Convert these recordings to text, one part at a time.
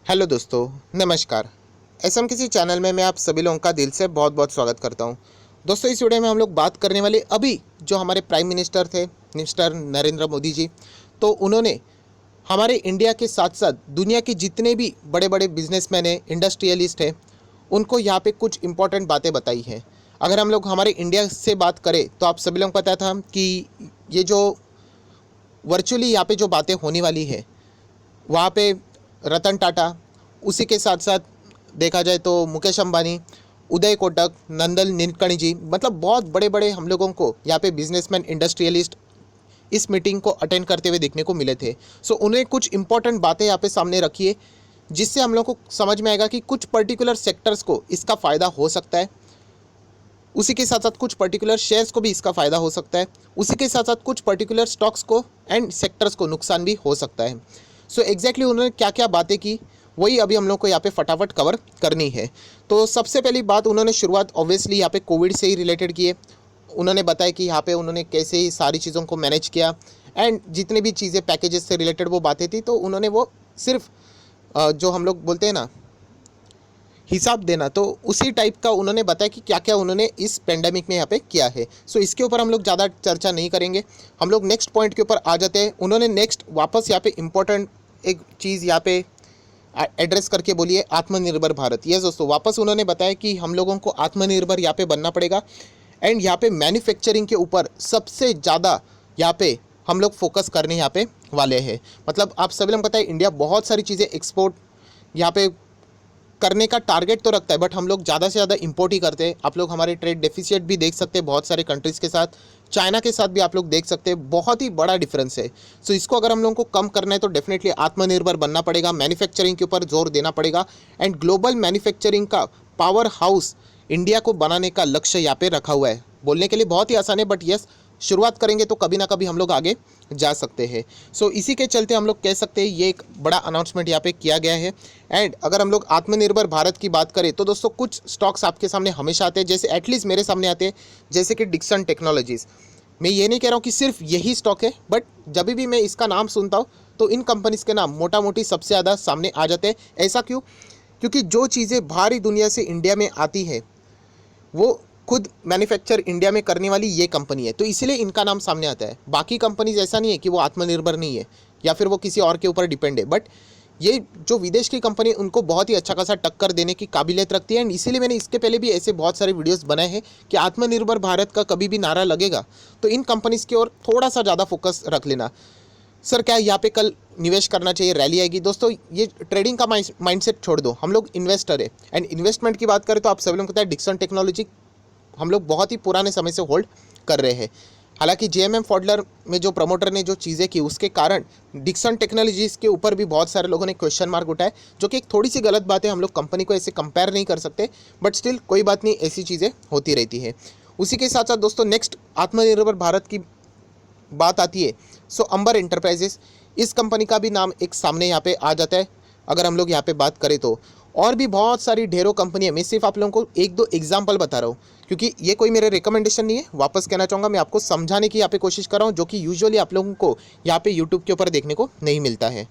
Hello दोस्तों, नमस्कार। SM किसी चैनल में मैं आप सभी लोगों का दिल से बहुत बहुत स्वागत करता हूं। दोस्तों, इस वीडियो में हम लोग बात करने वाले अभी जो हमारे प्राइम मिनिस्टर थे, मिस्टर नरेंद्र मोदी जी। तो उन्होंने हमारे इंडिया के साथ साथ दुनिया के जितने भी बड़े बड़े बिजनेसमैन हैं, इंडस्ट्रियलिस्ट हैं, उनको यहाँ पे कुछ इंपॉर्टेंट बातें बताई हैं। अगर हम लोग हमारे इंडिया से बात करें तो आप सभी लोगों को पता था कि ये जो वर्चुअली यहाँ पे जो बातें होने वाली है, वहाँ पे रतन टाटा, उसी के साथ साथ देखा जाए तो मुकेश अंबानी, उदय कोटक, नंदन नीलकणी जी, मतलब बहुत बड़े बड़े हम लोगों को यहाँ पे बिजनेसमैन, इंडस्ट्रियलिस्ट इस मीटिंग को अटेंड करते हुए देखने को मिले थे। सो उन्हें कुछ इंपॉर्टेंट बातें यहाँ पे सामने रखी है, जिससे हम लोग को समझ में आएगा कि कुछ पर्टिकुलर सेक्टर्स को इसका फ़ायदा हो सकता है, उसी के साथ साथ कुछ पर्टिकुलर शेयर्स को भी इसका फ़ायदा हो सकता है, उसी के साथ साथ कुछ पर्टिकुलर स्टॉक्स को एंड सेक्टर्स को नुकसान भी हो सकता है। सो एग्जैक्टली उन्होंने क्या क्या बातें की, वही अभी हम लोग को यहाँ पे फटाफट कवर करनी है। तो सबसे पहली बात, उन्होंने शुरुआत ऑब्वियसली यहाँ पे कोविड से ही रिलेटेड की है। उन्होंने बताया कि यहाँ पे उन्होंने कैसे ही सारी चीज़ों को मैनेज किया एंड जितनी भी चीज़ें पैकेजेस से रिलेटेड वो बातें थी, तो उन्होंने वो सिर्फ जो हम लोग बोलते हैं ना, हिसाब देना, तो उसी टाइप का उन्होंने बताया कि क्या क्या उन्होंने इस पेंडेमिक में यहाँ पे किया है। सो इसके ऊपर हम लोग ज़्यादा चर्चा नहीं करेंगे, हम लोग नेक्स्ट पॉइंट के ऊपर आ जाते हैं। उन्होंने नेक्स्ट वापस यहाँ पे इम्पोर्टेंट एक चीज़ यहाँ पे एड्रेस करके बोली है, आत्मनिर्भर भारत। यस दोस्तों, वापस उन्होंने बताया कि हम लोगों को आत्मनिर्भर यहाँ पे बनना पड़ेगा एंड यहाँ पे मैन्युफैक्चरिंग के ऊपर सबसे ज़्यादा यहाँ पे हम लोग फोकस करने यहाँ पे वाले हैं। मतलब आप सभी लोग पता है, इंडिया बहुत सारी चीज़ें एक्सपोर्ट यहाँ पे करने का टारगेट तो रखता है, बट हम लोग ज़्यादा से ज़्यादा इंपोर्ट ही करते हैं। आप लोग हमारे ट्रेड डेफिसिट भी देख सकते हैं बहुत सारे कंट्रीज़ के साथ, चाइना के साथ भी आप लोग देख सकते हैं, बहुत ही बड़ा डिफरेंस है। सो इसको अगर हम लोगों को कम करना है तो डेफिनेटली आत्मनिर्भर बनना पड़ेगा, मैन्युफैक्चरिंग के ऊपर जोर देना पड़ेगा एंड ग्लोबल मैन्युफैक्चरिंग का पावर हाउस इंडिया को बनाने का लक्ष्य यहाँ पे रखा हुआ है। बोलने के लिए बहुत ही आसान है, बट यस, शुरुआत करेंगे तो कभी ना कभी हम लोग आगे जा सकते हैं। सो इसी के चलते हम लोग कह सकते हैं ये एक बड़ा अनाउंसमेंट यहाँ पे किया गया है। एंड अगर हम लोग आत्मनिर्भर भारत की बात करें तो दोस्तों कुछ स्टॉक्स आपके सामने हमेशा आते हैं, जैसे एटलीस्ट मेरे सामने आते हैं, जैसे कि डिक्सन टेक्नोलॉजीज़। मैं ये नहीं कह रहा हूँ कि सिर्फ यही स्टॉक है, बट जब भी मैं इसका नाम सुनता हूँ तो इन कंपनीज़ के नाम मोटा मोटी सबसे ज़्यादा सामने आ जाते हैं। ऐसा क्यों? क्योंकि जो चीज़ें बाहरी दुनिया से इंडिया में आती है वो खुद मैन्युफैक्चर इंडिया में करने वाली ये कंपनी है, तो इसलिए इनका नाम सामने आता है। बाकी कंपनीज ऐसा नहीं है कि वो आत्मनिर्भर नहीं है या फिर वो किसी और के ऊपर डिपेंड है, बट ये जो विदेश की कंपनी उनको बहुत ही अच्छा खासा टक्कर देने की काबिलियत रखती है। एंड इसीलिए मैंने इसके पहले भी ऐसे बहुत सारे वीडियोस बनाए हैं कि आत्मनिर्भर भारत का कभी भी नारा लगेगा तो इन कंपनीज़ की ओर थोड़ा सा ज़्यादा फोकस रख लेना। सर क्या यहाँ पे कल निवेश करना चाहिए, रैली आएगी? दोस्तों, ये ट्रेडिंग का माइंडसेट छोड़ दो, हम लोग इन्वेस्टर है। एंड इन्वेस्टमेंट की बात करें तो आप सभी लोगों को पता है, डिक्सन टेक्नोलॉजी हम लोग बहुत ही पुराने समय से होल्ड कर रहे हैं। हालांकि जेएमएम फॉडलर में जो प्रमोटर ने जो चीज़ें की उसके कारण डिक्सन टेक्नोलॉजीज़ के ऊपर भी बहुत सारे लोगों ने क्वेश्चन मार्क उठाए, जो कि एक थोड़ी सी गलत बात है। हम लोग कंपनी को ऐसे कंपेयर नहीं कर सकते, बट स्टिल कोई बात नहीं, ऐसी चीज़ें होती रहती है। उसी के साथ साथ दोस्तों नेक्स्ट आत्मनिर्भर भारत की बात आती है, सो अंबर एंटरप्राइजेस, इस कंपनी का भी नाम एक सामने यहाँ पे आ जाता है अगर हम लोग यहाँ पे बात करें तो। और भी बहुत सारी ढेरों कंपनियाँ, मैं सिर्फ आप लोगों को एक दो एग्जांपल बता रहा हूँ, क्योंकि ये कोई मेरे रिकमेंडेशन नहीं है। वापस कहना चाहूँगा, मैं आपको समझाने की यहाँ पे कोशिश कर रहा हूँ, जो कि यूजुअली आप लोगों को यहाँ पे यूट्यूब के ऊपर देखने को नहीं मिलता है।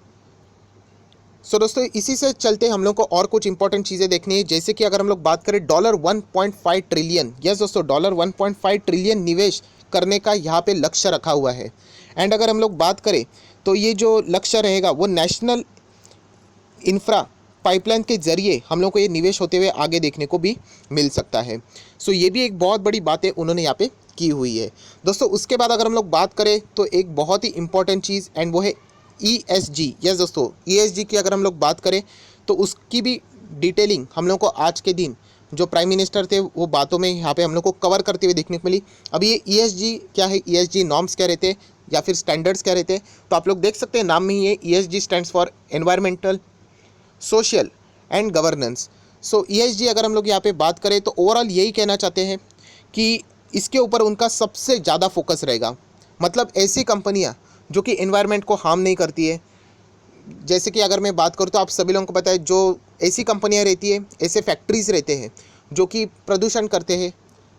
सो दोस्तों, इसी से चलते हम लोग को और कुछ इंपॉर्टेंट चीज़ें देखनी है, जैसे कि अगर हम लोग बात करें डॉलर 1.5 ट्रिलियन, यस दोस्तों, डॉलर 1.5 ट्रिलियन निवेश करने का यहाँ पे लक्ष्य रखा हुआ है। एंड अगर हम लोग बात करें तो ये जो लक्ष्य रहेगा वो नेशनल इंफ्रा पाइपलाइन के जरिए हम लोग को ये निवेश होते हुए आगे देखने को भी मिल सकता है। सो ये भी एक बहुत बड़ी बात है उन्होंने यहाँ पे की हुई है। दोस्तों, उसके बाद अगर हम लोग बात करें तो एक बहुत ही इंपॉर्टेंट चीज़ एंड वो है ईएसजी। यस दोस्तों, ईएसजी की अगर हम लोग बात करें तो उसकी भी डिटेलिंग हम लोग को आज के दिन जो प्राइम मिनिस्टर थे वो बातों में यहाँ पे हम लोग को कवर करते हुए देखने को मिली। अब ये ईएसजी क्या है, ईएसजी नॉर्म्स क्या रहते हैं या फिर स्टैंडर्ड्स क्या रहते हैं, तो आप लोग देख सकते हैं नाम में ही है, ESG stands for environmental, social and governance. So ESG अगर हम लोग यहाँ पे बात करें तो ओवरऑल यही कहना चाहते हैं कि इसके ऊपर उनका सबसे ज़्यादा फोकस रहेगा। मतलब ऐसी कंपनियाँ जो कि एनवायरनमेंट को हार्म नहीं करती है, जैसे कि अगर मैं बात करूँ तो आप सभी लोगों को पता है, जो ऐसी कंपनियाँ रहती है, ऐसे फैक्ट्रीज़ रहते हैं जो कि प्रदूषण करते हैं,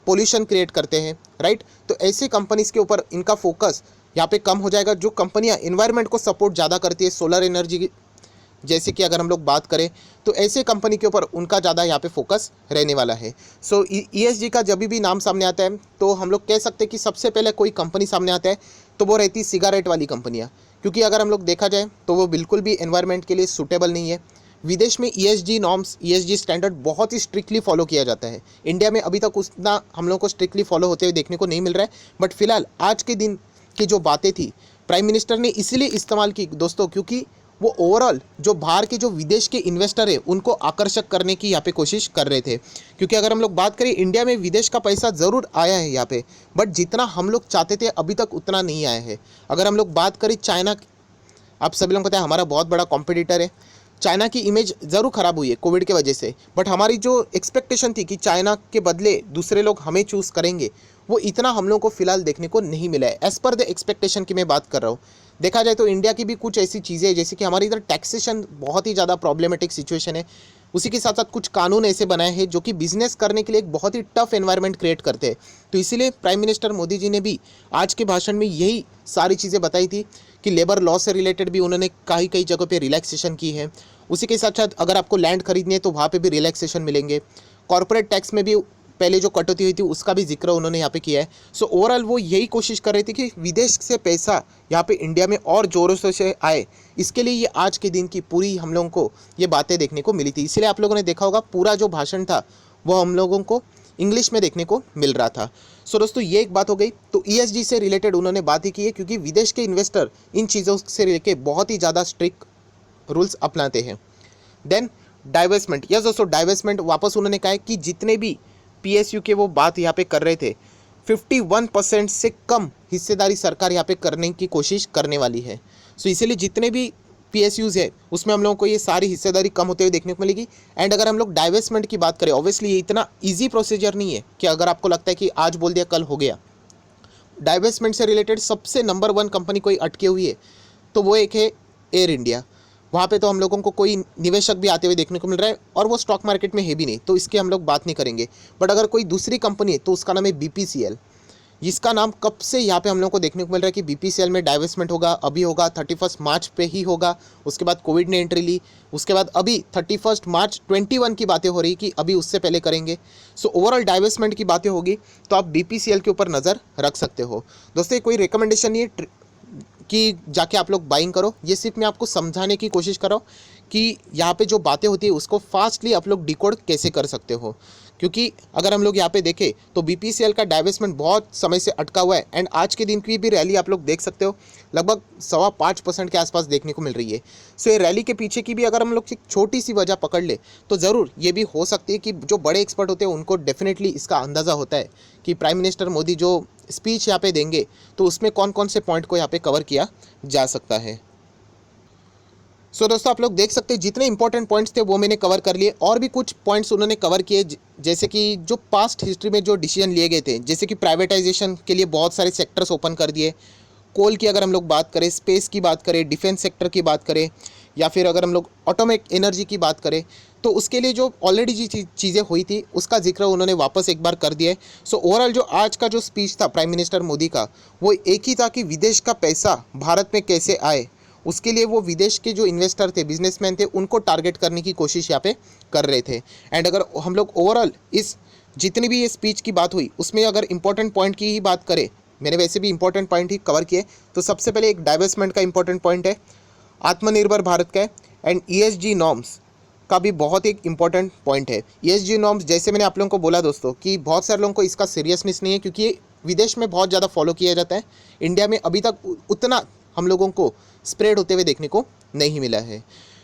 पोल्यूशन क्रिएट करते हैं, राइट। तो ऐसी कंपनीज़ के ऊपर इनका फोकस यहाँ पे कम हो जाएगा। जो कंपनियाँ एनवायरनमेंट को सपोर्ट ज़्यादा करती है, सोलर एनर्जी जैसे कि अगर हम लोग बात करें तो ऐसे कंपनी के ऊपर उनका ज़्यादा यहाँ पे फोकस रहने वाला है। सो ESG का जब भी नाम सामने आता है तो हम लोग कह सकते हैं कि सबसे पहले कोई कंपनी सामने आता है तो वो रहती है सिगारेट वाली कंपनियाँ, क्योंकि अगर हम लोग देखा जाए तो वो बिल्कुल भी एनवायरनमेंट के लिए सूटेबल नहीं है। विदेश में ESG नॉर्म्स, ESG स्टैंडर्ड बहुत ही स्ट्रिक्टली फॉलो किया जाता है। इंडिया में अभी तक उतना हम लोग को स्ट्रिक्टली फॉलो होते हुए देखने को नहीं मिल रहा है, बट फिलहाल आज के दिन की जो बातें थी प्राइम मिनिस्टर ने इसीलिए इस्तेमाल की दोस्तों, क्योंकि वो ओवरऑल जो बाहर के जो विदेश के इन्वेस्टर है उनको आकर्षक करने की यहाँ पे कोशिश कर रहे थे। क्योंकि अगर हम लोग बात करें इंडिया में विदेश का पैसा ज़रूर आया है यहाँ पे, बट जितना हम लोग चाहते थे अभी तक उतना नहीं आया है। अगर हम लोग बात करें चाइना, आप सभी लोगों को पता है हमारा बहुत बड़ा कॉम्पिटिटर है। चाइना की इमेज ज़रूर ख़राब हुई है कोविड की वजह से, बट हमारी जो एक्सपेक्टेशन थी कि चाइना के बदले दूसरे लोग हमें चूज़ करेंगे, वो इतना हम लोगों को फिलहाल देखने को नहीं मिला है। एज़ पर द एक्सपेक्टेशन की मैं बात कर रहा हूँ। देखा जाए तो इंडिया की भी कुछ ऐसी चीज़ें हैं, जैसे कि हमारी इधर टैक्सेशन बहुत ही ज़्यादा प्रॉब्लमेटिक सिचुएशन है। उसी के साथ साथ कुछ कानून ऐसे बनाए हैं जो कि बिजनेस करने के लिए एक बहुत ही टफ एनवायरनमेंट क्रिएट करते हैं। तो इसीलिए प्राइम मिनिस्टर मोदी जी ने भी आज के भाषण में यही सारी चीज़ें बताई थी कि लेबर लॉ से रिलेटेड भी उन्होंने कई कई जगहों पे रिलैक्सेशन की है। उसी के साथ साथ अगर आपको लैंड खरीदनी है तो वहाँ पे भी रिलैक्सेशन मिलेंगे। कॉर्पोरेट टैक्स में भी पहले जो कटौती हुई थी उसका भी जिक्र उन्होंने यहाँ पे किया है। सो ओवरऑल वो यही कोशिश कर रही थी कि विदेश से पैसा यहाँ पे इंडिया में और ज़ोरों से आए। इसके लिए ये आज के दिन की पूरी हम लोगों को ये बातें देखने को मिली थी। इसलिए आप लोगों ने देखा होगा पूरा जो भाषण था वो हम लोगों को इंग्लिश में देखने को मिल रहा था। सो दोस्तों ये एक बात हो गई। तो ESG से रिलेटेड उन्होंने बात ही की है, क्योंकि विदेश के इन्वेस्टर इन चीज़ों से लेके बहुत ही ज़्यादा स्ट्रिक्ट रूल्स अपनाते हैं। देन डाइवेस्टमेंट, यस दोस्तों डाइवेस्टमेंट वापस उन्होंने कहा है कि जितने भी PSU के वो बात यहाँ पे कर रहे थे 51% से कम हिस्सेदारी सरकार यहाँ पे करने की कोशिश करने वाली है। सो इसीलिए जितने भी PSUs है उसमें हम लोगों को ये सारी हिस्सेदारी कम होते हुए देखने को मिलेगी। एंड अगर हम लोग डाइवेस्टमेंट की बात करें, ऑब्वियसली ये इतना ईजी प्रोसीजर नहीं है कि अगर आपको लगता है कि आज बोल दिया कल हो गया। डाइवेस्टमेंट से रिलेटेड सबसे नंबर 1 कंपनी कोई अटकी हुई है तो वो एक है एयर इंडिया। वहाँ पे तो हम लोगों को कोई निवेशक भी आते हुए देखने को मिल रहा है और वो स्टॉक मार्केट में है भी नहीं, तो इसके हम लोग बात नहीं करेंगे। बट अगर कोई दूसरी कंपनी है तो उसका नाम है BPCL। इसका नाम कब से यहाँ पे हम लोगों को देखने को मिल रहा है कि BPCL में डाइवेस्टमेंट होगा, अभी होगा 31 मार्च पे ही होगा। उसके बाद कोविड ने एंट्री ली, उसके बाद अभी 31 मार्च 21 की बातें हो रही कि अभी उससे पहले करेंगे। सो ओवरऑल डाइवेस्टमेंट की बातें होगी तो आप BPCL के ऊपर नज़र रख सकते हो। दोस्तों कोई रिकमेंडेशन नहीं है कि जाके आप लोग बाइंग करो, ये सिर्फ मैं आपको समझाने की कोशिश कर रहा हूँ कि यहाँ पे जो बातें होती है उसको फास्टली आप लोग डिकोड कैसे कर सकते हो। क्योंकि अगर हम लोग यहाँ पे देखें तो BPCL का डाइवेस्टमेंट बहुत समय से अटका हुआ है। एंड आज के दिन की भी रैली आप लोग देख सकते हो लगभग 5.25% के आसपास देखने को मिल रही है। सो ये रैली के पीछे की भी अगर हम लोग एक छोटी सी वजह पकड़ ले तो ज़रूर ये भी हो सकती है कि जो बड़े एक्सपर्ट होते हैं उनको डेफिनेटली इसका अंदाज़ा होता है कि प्राइम मिनिस्टर मोदी जो स्पीच यहाँ पे देंगे तो उसमें कौन कौन से पॉइंट को यहाँ पे कवर किया जा सकता है। सो दोस्तों आप लोग देख सकते हैं जितने इंपॉर्टेंट पॉइंट्स थे वो मैंने कवर कर लिए, और भी कुछ पॉइंट्स उन्होंने कवर किए, जैसे कि जो पास्ट हिस्ट्री में जो डिसीजन लिए गए थे, जैसे कि प्राइवेटाइजेशन के लिए बहुत सारे सेक्टर्स ओपन कर दिए। कोल की अगर हम लोग बात करें, स्पेस की बात करें, डिफेंस सेक्टर की बात करें, या फिर अगर हम लोग ऑटोमेट एनर्जी की बात करें तो उसके लिए जो ऑलरेडी जी चीज़ें हुई थी उसका जिक्र उन्होंने वापस एक बार कर दिया है। सो ओवरऑल जो आज का जो स्पीच था प्राइम मिनिस्टर मोदी का वो एक ही था कि विदेश का पैसा भारत में कैसे आए, उसके लिए वो विदेश के जो इन्वेस्टर थे, बिजनेसमैन थे, उनको टारगेट करने की कोशिश यहाँ पे कर रहे थे। एंड अगर हम लोग ओवरऑल इस जितनी भी ये स्पीच की बात हुई उसमें अगर इंपॉर्टेंट पॉइंट की ही बात करें, मैंने वैसे भी इंपॉर्टेंट पॉइंट ही कवर किए, तो सबसे पहले एक डाइवेस्टमेंट का इंपॉर्टेंट पॉइंट है, आत्मनिर्भर भारत का है, एंड ESG नॉर्म्स का भी बहुत एक इंपॉर्टेंट पॉइंट है। ESG नॉर्म्स जैसे मैंने आप लोगों को बोला दोस्तों कि बहुत सारे लोगों को इसका सीरियसनेस नहीं है, क्योंकि ये विदेश में बहुत ज़्यादा फॉलो किया जाता है, इंडिया में अभी तक उतना हम लोगों को स्प्रेड होते हुए देखने को नहीं मिला है।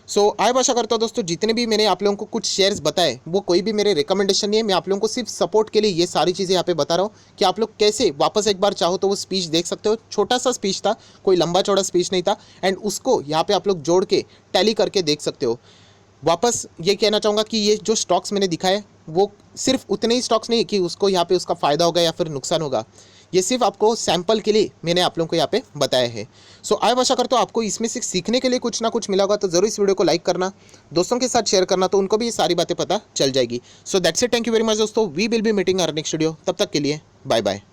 सो आई आशा करता हूँ दोस्तों जितने भी मैंने आप लोगों को कुछ शेयर्स बताए वो कोई भी मेरे रिकमेंडेशन नहीं है, मैं आप लोगों को सिर्फ सपोर्ट के लिए ये सारी चीज़ें यहाँ पे बता रहा हूँ कि आप लोग कैसे वापस एक बार चाहो तो वो स्पीच देख सकते हो। छोटा सा स्पीच था, कोई लंबा चौड़ा स्पीच नहीं था, एंड उसको यहाँ पे आप लोग जोड़ के टैली करके देख सकते हो। वापस ये कहना चाहूँगा कि ये जो स्टॉक्स मैंने दिखाए वो सिर्फ उतने ही स्टॉक्स नहीं कि उसको यहाँ पे उसका फ़ायदा होगा या फिर नुकसान होगा, ये सिर्फ आपको सैंपल के लिए मैंने आप लोगों को यहाँ पे बताया है। सो आई आशा करता हूँ आपको इसमें से सीखने के लिए कुछ ना कुछ मिला होगा, तो ज़रूर इस वीडियो को लाइक करना, दोस्तों के साथ शेयर करना, तो उनको भी ये सारी बातें पता चल जाएगी। So that's it, thank you very much दोस्तों, we will be meeting our next video, तब तक के लिए बाय बाय।